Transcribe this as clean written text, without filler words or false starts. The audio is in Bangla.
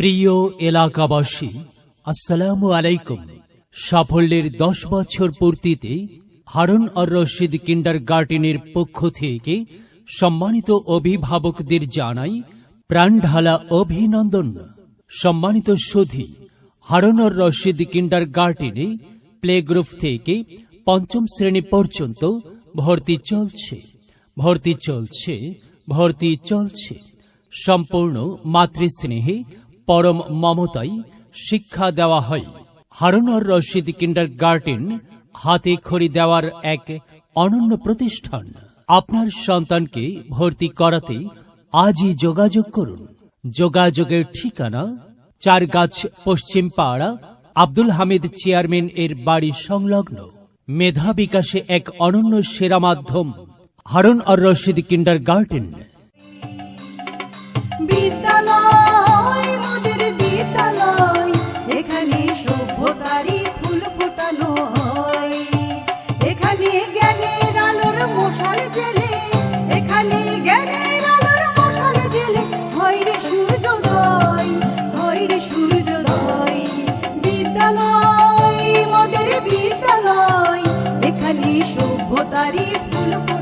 প্রিয় এলাকাবাসী, আসসালামু আলাইকুম। সাফল্যের 10 বছর পূর্তিতে হারুন আর রশিদ কিন্ডারগার্টেনের পক্ষ থেকে সম্মানিত অভিভাবকদের জানাই প্রাণঢালা অভিনন্দন। সম্মানিত সুধী, হারুন আর রশিদ কিন্ডারগার্টেনে প্লে গ্রুপ থেকে 5ম শ্রেণী পর্যন্ত ভর্তি চলছে। সম্পূর্ণ মাতৃস্নেহে পরম মমতায় শিক্ষা দেওয়া হয়। হারুন আর রশিদ কিন্ডারগার্টেন হাতে খড়ি দেওয়ার এক অনন্য প্রতিষ্ঠান। আপনার সন্তানকে ভর্তি করাতে আজই যোগাযোগ করুন। যোগাযোগের ঠিকানা 4 গাছ পশ্চিম পাড়া, আব্দুল হামিদ চেয়ারম্যান এর বাড়ি সংলগ্ন। মেধা বিকাশে এক অনন্য সেরা মাধ্যম হারুন আর রশিদ কিন্ডারগার্টেন। বিদ্যালয় মোদের বিদ্যালয়, এখানে সভ্যতারই ফুল ফোটানো হয়। এখানে জ্ঞানের আলোর মশাল জেলে, এখানে জ্ঞানের আলোর মশাল জেলে হয় রে সূর্যোদয়, হয় রে সূর্যোদয়। বিদ্যালয় মোদের বিদ্যালয়, এখানে সভ্যতারই ফুল ফোটানো